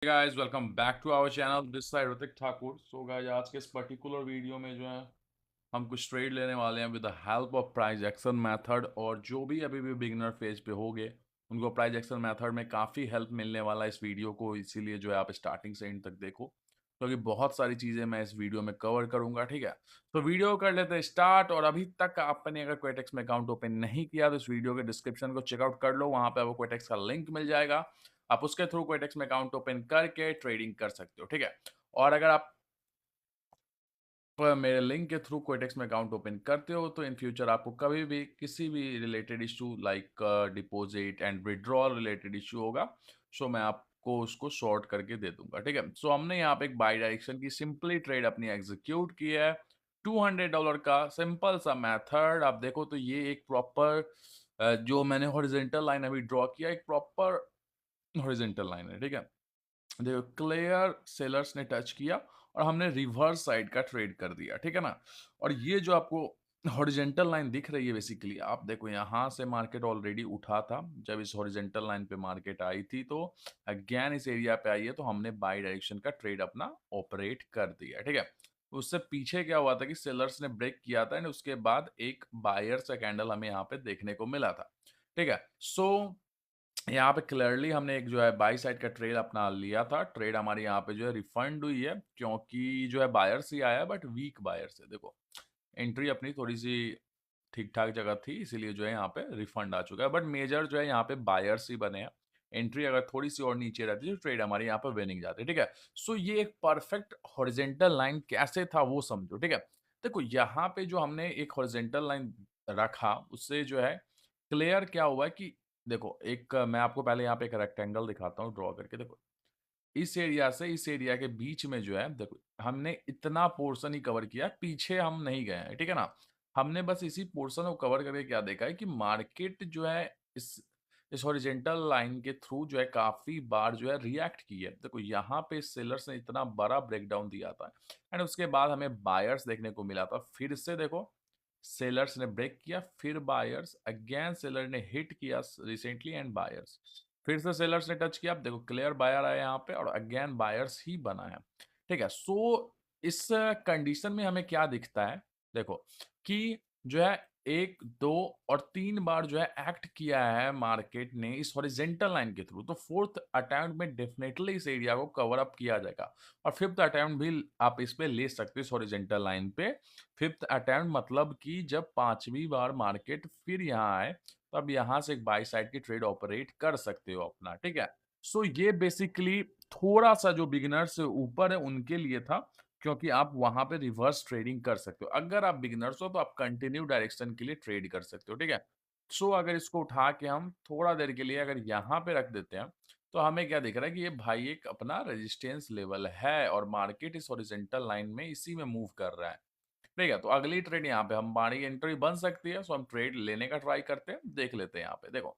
Guys welcome back to our channel this side Hrithik Thakur. So guys आज के इस particular video में जो है हम कुछ ट्रेड लेने वाले हैं with the help of price action method. और जो भी अभी भी बिगिनर फेज पे होंगे उनको प्राइस एक्शन मेथड में काफ़ी हेल्प मिलने वाला है इस वीडियो को, इसीलिए जो है आप स्टार्टिंग से एंड तक देखो क्योंकि बहुत सारी चीज़ें मैं इस वीडियो में कवर करूंगा। ठीक है, तो वीडियो कर लेते हैं स्टार्ट। और अभी तक आपने अगर क्वेटेक्स में अकाउंट ओपन नहीं किया तो इस वीडियो के डिस्क्रिप्शन को चेकआउट कर लो, वहां पे आपको क्वेटेक्स का लिंक मिल जाएगा। आप उसके थ्रू क्वेटेक्स में अकाउंट ओपन करके ट्रेडिंग कर सकते हो। ठीक है, और अगर आप मेरे लिंक के थ्रू क्वेटेक्स में अकाउंट ओपन करते हो तो इन फ्यूचर आपको कभी भी किसी भी related issue like deposit and withdrawal related issue होगा, सो मैं आपको उसको शॉर्ट करके दे दूंगा। ठीक है, सो हमने यहाँ पे एक बाई डायरेक्शन की सिंपली ट्रेड अपनी एग्जीक्यूट की है $200 का सिंपल सा मेथड। आप देखो तो ये एक प्रॉपर जो मैंने हॉरिजेंटल लाइन अभी ड्रॉ किया एक प्रॉपर हॉरिजेंटल लाइन है। ठीक है, देखो क्लियर सेलर्स ने टच किया और हमने रिवर्स साइड का ट्रेड कर दिया। ठीक है ना, और ये जो आपको हॉरिजेंटल लाइन दिख रही है बेसिकली आप देखो यहाँ से मार्केट ऑलरेडी उठा था। जब इस हॉरिजेंटल लाइन पे मार्केट आई थी तो अगेन इस एरिया पे आई है तो हमने बाई डायरेक्शन का ट्रेड अपना ऑपरेट कर दिया। ठीक है, उससे पीछे क्या हुआ था कि सेलर्स ने ब्रेक किया था एंड उसके बाद एक बायर्स का कैंडल हमें यहाँ पे देखने को मिला था। ठीक है, सो यहाँ पे क्लियरली हमने एक जो है बाई साइड का ट्रेड अपना लिया था। ट्रेड हमारी यहाँ पे जो है रिफंड हुई है क्योंकि जो है बायर्स ही आया बट वीक बायर्स है। देखो एंट्री अपनी थोड़ी सी ठीक ठाक जगह थी इसीलिए जो है यहाँ पे रिफंड आ चुका है, बट मेजर जो है यहाँ पे बायर्स ही बने हैं। एंट्री अगर थोड़ी सी और नीचे रहती तो ट्रेड हमारी यहाँ पे विनिंग जाती। ठीक है, सो ये एक परफेक्ट हॉरिजेंटल लाइन कैसे था वो समझो। ठीक है, देखो यहाँ पे जो हमने एक हॉरिजेंटल लाइन रखा उससे जो है क्लियर क्या हुआ है कि देखो एक मैं आपको पहले यहाँ पे एक रेक्टेंगल दिखाता हूँ ड्रॉ करके। देखो इस एरिया से इस एरिया के बीच में जो है देखो हमने इतना पोर्शन ही कवर किया, पीछे हम नहीं गए हैं। ठीक है ना, हमने बस इसी पोर्शन को कवर करके क्या देखा है कि मार्केट जो है इस हॉरिजेंटल लाइन के थ्रू जो है काफी बार जो है रिएक्ट की है। देखो यहाँ पे सेलर्स ने इतना बड़ा ब्रेकडाउन दिया था एंड उसके बाद हमें बायर्स देखने को मिला था। फिर से देखो सेलर्स ने ब्रेक किया, फिर बायर्स अगेन सेलर ने हिट किया रिसेंटली एंड बायर्स फिर से सेलर्स ने टच किया। आप देखो क्लियर बायर आया यहाँ पे और अगेन बायर्स ही बना है। ठीक है, सो इस कंडीशन में हमें क्या दिखता है देखो कि जो है एक दो और तीन बार जो है एक्ट किया है मार्केट ने इस हॉरिजेंटल लाइन के थ्रू, तो फोर्थ अटेम्प्ट में डेफिनेटली इस एरिया को कवर अप किया जाएगा। और फिफ्थ अटेम्प्ट भी आप इस पे ले सकते हो इस हॉरिजेंटल लाइन पे। फिफ्थ अटेम्प्ट मतलब कि जब पांचवी बार मार्केट फिर यहाँ आए तो अब यहां से एक बाई साइड की ट्रेड ऑपरेट कर सकते हो अपना। ठीक है, सो ये बेसिकली थोड़ा सा जो बिगिनर से ऊपर है उनके लिए था क्योंकि आप वहां पे रिवर्स ट्रेडिंग कर सकते हो। अगर आप बिगिनर्स हो तो आप कंटिन्यू डायरेक्शन के लिए ट्रेड कर सकते हो। ठीक है, सो अगर इसको उठा के हम थोड़ा देर के लिए अगर यहाँ पे रख देते हैं तो हमें क्या दिख रहा है कि ये भाई एक अपना रेजिस्टेंस लेवल है और मार्केट इस हॉरिजॉन्टल लाइन में इसी में मूव कर रहा है। ठीक है, तो अगली ट्रेड यहाँ पे हमारी एंट्री बन सकती है, सो हम ट्रेड लेने का ट्राई करते हैं, देख लेते हैं यहाँ पे देखो।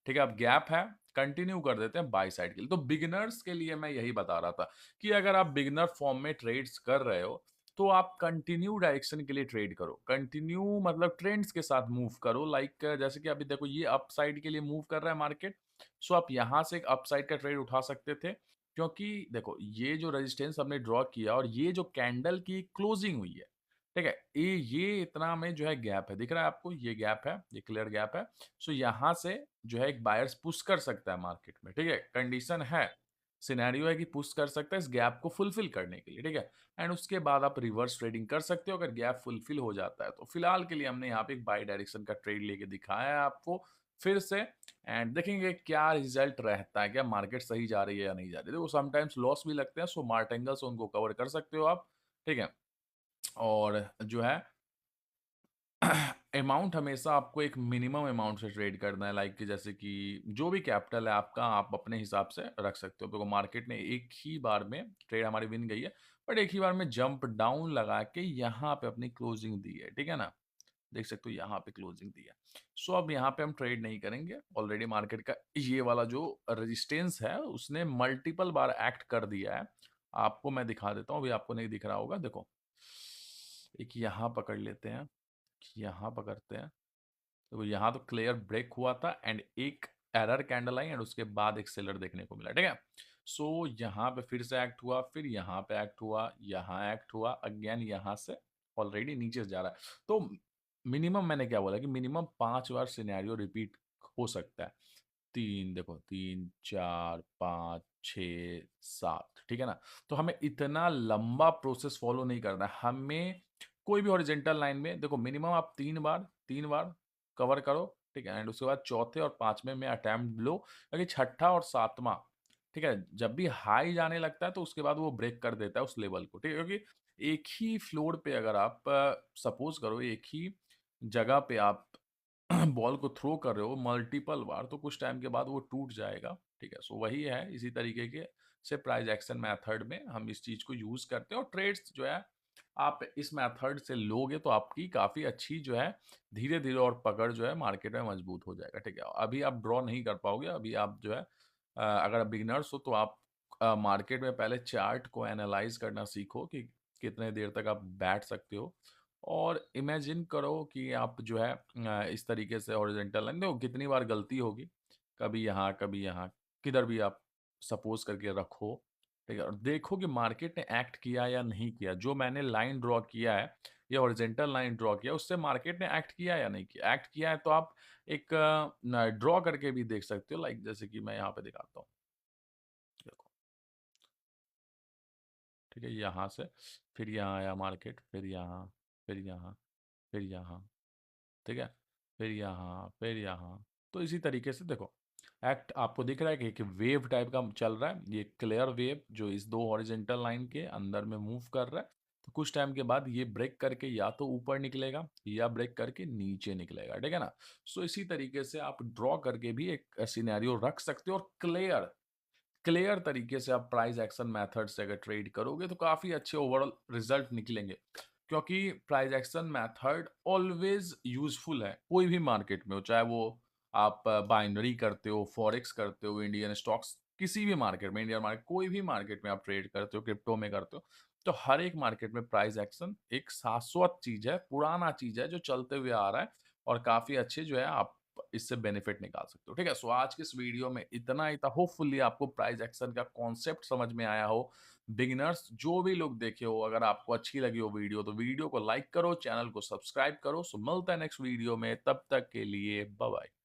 ठीक है, अब गैप है, कंटिन्यू कर देते हैं बाई साइड के लिए। तो बिगिनर्स के लिए मैं यही बता रहा था कि अगर आप बिगिनर फॉर्म में ट्रेड्स कर रहे हो तो आप कंटिन्यू डायरेक्शन के लिए ट्रेड करो। कंटिन्यू मतलब ट्रेंड्स के साथ मूव करो, लाइक जैसे कि अभी देखो ये अप साइड के लिए मूव कर रहा है मार्केट, सो आप यहां से एक अप साइड का ट्रेड उठा सकते थे क्योंकि देखो ये जो रेजिस्टेंस हमने ड्रॉ किया और ये जो कैंडल की क्लोजिंग हुई है। ठीक है, ये इतना में जो है गैप है, दिख रहा है आपको, ये गैप है, ये क्लियर गैप है। सो यहां से जो है एक बायर्स पुश कर सकता है मार्केट में। ठीक है, कंडीशन है, सिनेरियो है कि पुश कर सकता है इस गैप को फुलफिल करने के लिए। ठीक है, एंड उसके बाद आप रिवर्स ट्रेडिंग कर सकते हो अगर गैप फुलफिल हो जाता है तो। फिलहाल के लिए हमने यहाँ पे एक बाई डायरेक्शन का ट्रेड लेके दिखाया है आपको फिर से, एंड देखेंगे क्या रिजल्ट रहता है, क्या मार्केट सही जा रही है या नहीं जा रही है। देखो समटाइम्स लॉस भी लगते हैं, सो मार्ट एंगल से उनको कवर कर सकते हो आप। ठीक है, और जो है अमाउंट हमेशा आपको एक मिनिमम अमाउंट से ट्रेड करना है, लाइक कि जैसे कि जो भी कैपिटल है आपका आप अपने हिसाब से रख सकते हो। देखो मार्केट ने एक ही बार में ट्रेड हमारी विन गई है बट एक ही बार में जंप डाउन लगा के यहाँ पे अपनी क्लोजिंग दी है। ठीक है ना, देख सकते हो यहाँ पे क्लोजिंग दी है। सो अब यहाँ पे हम ट्रेड नहीं करेंगे, ऑलरेडी मार्केट का ये वाला जो रेजिस्टेंस है उसने मल्टीपल बार एक्ट कर दिया है। आपको मैं दिखा देता हूँ, अभी आपको नहीं दिख रहा होगा, देखो एक यहाँ पकड़ लेते हैं, यहाँ पकड़ते हैं। तो यहाँ तो क्लियर ब्रेक हुआ था एंड एक एरर कैंडल आई एंड उसके बाद एक सेलर देखने को मिला। ठीक है, सो यहाँ पे फिर से एक्ट हुआ, फिर यहाँ पे एक्ट हुआ, यहाँ एक्ट हुआ, अगेन यहाँ से ऑलरेडी नीचे से जा रहा है। तो मिनिमम मैंने क्या बोला कि मिनिमम 5 बार सिनेरियो रिपीट हो सकता है। 3 देखो 3, 4, 5, 6, 7 ठीक है ना? तो हमें इतना लंबा प्रोसेस फॉलो नहीं करना है। हमें कोई भी हॉरिजॉन्टल लाइन में देखो मिनिमम आप 3 बार कवर करो, ठीक है? एंड उसके बाद चौथे और 5वें में अटेम्प्ट लो, ताकि छठा और 7वां ठीक है? जब भी हाई जाने लगता है तो उसके बाद वो ब्रेक कर देता है उस लेवल को, ठीक है? क्योंकि एक ही फ्लोर पे अगर आप सपोज़ करो एक ही जगह पे आप बॉल को थ्रो कर रहे हो मल्टीपल बार तो कुछ टाइम के बाद वो टूट जाएगा, ठीक है? सो वही है इसी तरीके के से प्राइस एक्शन मेथड में हम इस चीज़ को यूज़ करते हैं और ट्रेड्स जो है आप इस मेथड से लोगे तो आपकी काफ़ी अच्छी जो है धीरे-धीरे और पकड़ जो है मार्केट में मजबूत हो जाएगा, ठीक है? अभी आप ड्रॉ नहीं कर पाओगे, अभी आप जो है अगर आप बिगिनर्स हो तो आप मार्केट में पहले चार्ट को एनालाइज़ करना सीखो कि कितने देर तक आप बैठ सकते हो और इमेजिन करो कि आप जो है इस तरीके से हॉरिजॉन्टल लाइन देखो कितनी बार गलती होगी, कभी यहाँ, किधर भी आप सपोज़ करके रखो, ठीक है? और देखो कि मार्केट ने एक्ट किया या नहीं किया। जो मैंने लाइन ड्रॉ किया है या हॉरिजॉन्टल लाइन ड्रॉ किया, उससे मार्केट ने एक्ट किया या नहीं किया? एक्ट किया है तो आप एक न ड्रॉ करके भी देख सकते हो लाइक जैसे कि मैं यहाँ पे दिखाता हूँ। देखो, ठीक है? यहाँ से फिर यहाँ आया मार्केट, फिर यहाँ, फिर यहाँ, फिर यहाँ। ठीक है? फिर यहाँ, तो इसी तरीके से देखो, एक्ट आपको दिख रहा है कि एक वेव टाइप का चल रहा है, ये क्लियर वेव जो इस 2 हॉरिजॉन्टल लाइन के अंदर में मूव कर रहा है, तो कुछ टाइम के बाद ये ब्रेक करके या तो ऊपर निकलेगा या ब्रेक करके नीचे निकलेगा, ठीक है ना? सो इसी तरीके से आप ड्रॉ करके भी एक सिनेरियो रख सकते हो और क्लियर क्लियर तरीके से आप प्राइस एक्शन मेथड से अगर ट्रेड करोगे तो काफ़ी अच्छे ओवरऑल रिजल्ट निकलेंगे क्योंकि price action method always useful है कोई भी मार्केट में हो चाहे वो आप बाइनरी करते हो फॉरेक्स करते हो इंडियन स्टॉक्स किसी भी मार्केट में इंडियन मार्केट कोई भी मार्केट में आप ट्रेड करते हो क्रिप्टो में करते हो तो हर एक मार्केट में प्राइस एक्शन एक शाश्वत चीज है पुराना चीज है जो चलते हुए आ रहा है और काफ़ी अच्छे जो है आप इससे बेनिफिट निकाल सकते हो ठीक है सो आज के इस वीडियो में इतना ही था होपफुली आपको प्राइस एक्शन का कॉन्सेप्ट समझ में आया हो बिगिनर्स जो भी लोग देखे हो अगर आपको अच्छी लगी हो वीडियो तो वीडियो को लाइक करो चैनल को सब्सक्राइब करो सो मिलता है नेक्स्ट वीडियो में तब तक के लिए बाय बाय